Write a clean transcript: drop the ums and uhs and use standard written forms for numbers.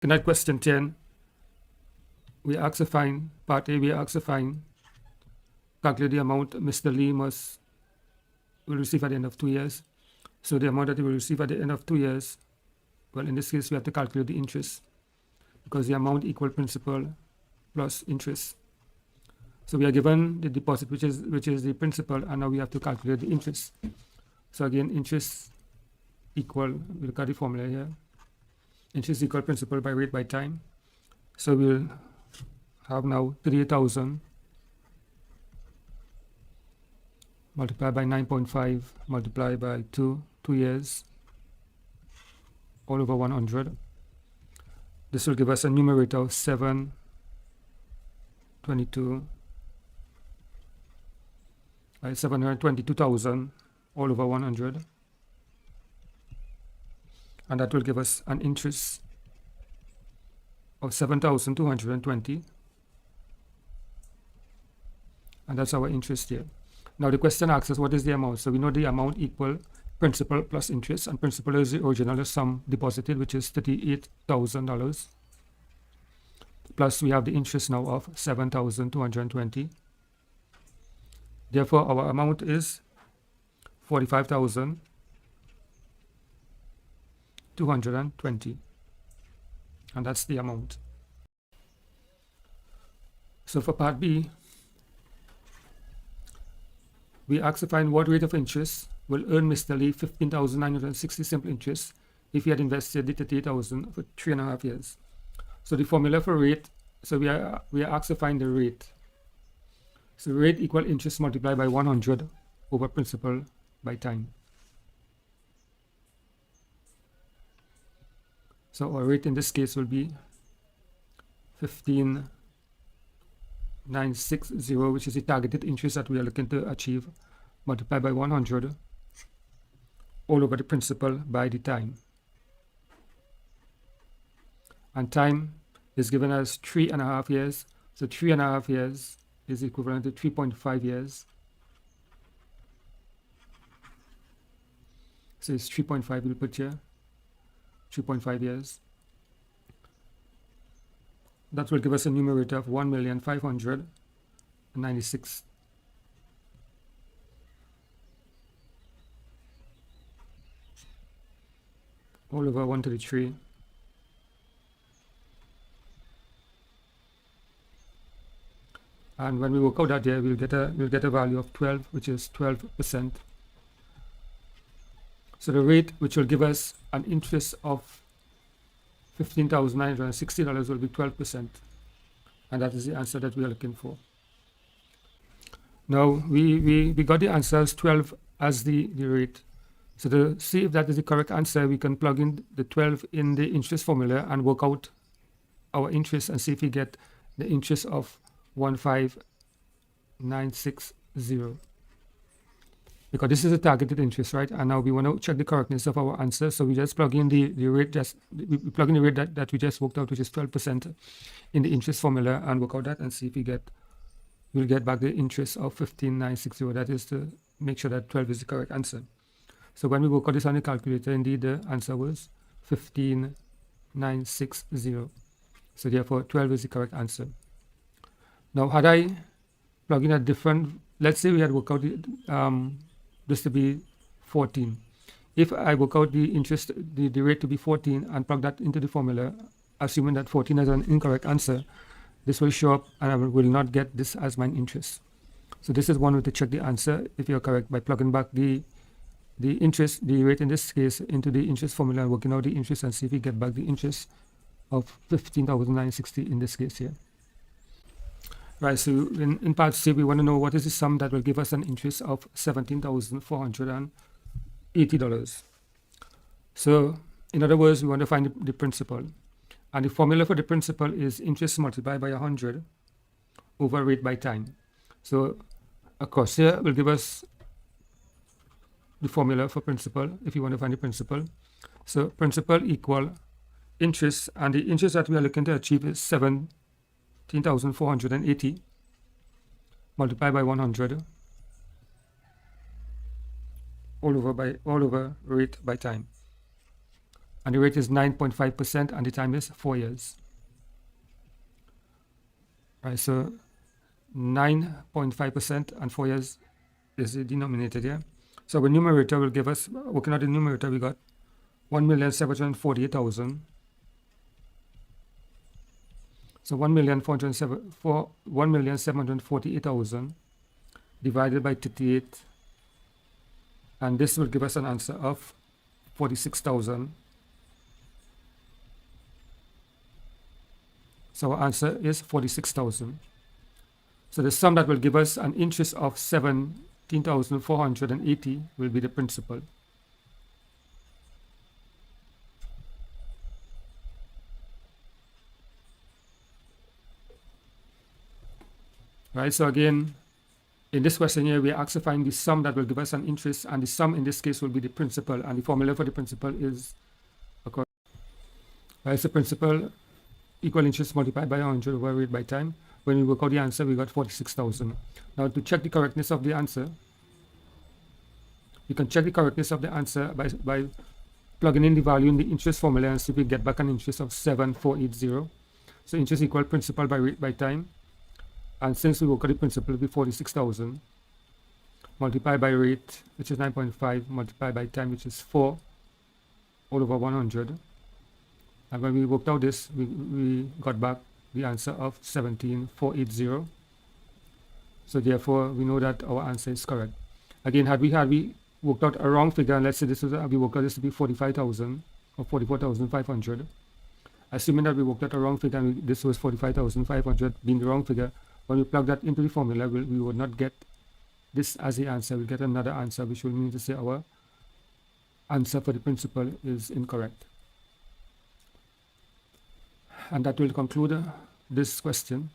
Looking at question 10, we ask to find, part A, we ask to find, calculate the amount Mr. Lee will receive at the end of 2 years. So the amount that he will receive at the end of 2 years, well, in this case, we have to calculate the interest because the amount equal principal plus interest. So we are given the deposit, which is the principal, and now we have to calculate the interest. So again, interest equal, we look at the formula here. Interest equal principal by rate by time. So we'll have now 38,000 multiplied by 9.5 multiplied by 2 years, all over 100. This will give us a numerator of 722,000 all over 100. And that will give us an interest of 7,220. And that's our interest here. Now the question asks us what is the amount. So we know the amount equal principal plus interest, and principal is the original sum deposited, which is $38,000. Plus we have the interest now of 7,220. Therefore our amount is 45,220, and that's the amount. So for part B, we ask to find what rate of interest will earn Mr. Lee 15,960 simple interest if he had invested the 38,000 for 3.5 years. So the formula for rate, so we are asked to find the rate. So rate equal interest multiplied by 100 over principal by time. So our rate in this case will be 15,960, which is the targeted interest that we are looking to achieve, multiplied by 100 all over the principal by the time. And time is given as 3.5 years. So 3.5 years is equivalent to 3.5 years. So it's 3.5, we'll put here, 3.5 years. That will give us a numerator of 1,596,000. All over 133. And when we work out that here, we'll get a value of 12, which is 12%. So the rate, which will give us an interest of $15,960, will be 12%, and that is the answer that we are looking for. Now we got the answer as 12 as the rate. So to see if that is the correct answer, we can plug in the 12 in the interest formula and work out our interest and see if we get the interest of 15,960. Because this is a targeted interest, right? And now we want to check the correctness of our answer. So we just plug in the rate, we plug in the rate that we just worked out, which is 12% in the interest formula, and work out that and see if we'll get back the interest of 15,960. That is to make sure that 12 is the correct answer. So when we work out this on the calculator, indeed the answer was 15,960. So therefore 12 is the correct answer. Now had I plug in a different, let's say we had worked out this to be 14. If I work out the interest, the rate to be 14 and plug that into the formula, assuming that 14 is an incorrect answer, this will show up and I will not get this as my interest. So this is one way to check the answer if you're correct, by plugging back the interest, the rate in this case, into the interest formula and working out the interest and see if we get back the interest of 15,960 in this case here. Right, so in part C, we want to know what is the sum that will give us an interest of $17,480. So in other words, we want to find the principal. And the formula for the principal is interest multiplied by 100 over rate by time. So of course here will give us the formula for principal if you want to find the principal. So principal equal interest, and the interest that we are looking to achieve is 17,480 multiplied by 100 all over rate by time. and the rate is 9.5%, and the time is 4 years. Right, so 9.5% and 4 years is the denominator here. So the numerator will give us, working out the numerator, we got 1,748,000. So 1,748,000 divided by 38, and this will give us an answer of 46,000. So our answer is 46,000. So the sum that will give us an interest of 17,480 will be the principal. Right, so again, in this question here, we are asked to find the sum that will give us an interest, and the sum in this case will be the principal, and the formula for the principal is, right, so principal equal interest multiplied by 100 over rate by time. When we work out the answer, we got 46,000. Now to check the correctness of the answer, you can check the correctness of the answer by plugging in the value in the interest formula and see if we get back an interest of 7,480. So interest equal principal by rate by time. And since we work out the principal, it will be 46,000 multiplied by rate, which is 9.5, multiplied by time, which is 4 all over 100. And when we worked out this, we got back the answer of 17,480. So therefore, we know that our answer is correct. Again, had we worked out a wrong figure, and let's say this was we worked out this to be 45,000 or 44,500. Assuming that we worked out a wrong figure and this was 45,500 being the wrong figure, when we plug that into the formula, we would not get this as the answer. We'll get another answer, which will mean to say our answer for the principal is incorrect. And that will conclude this question.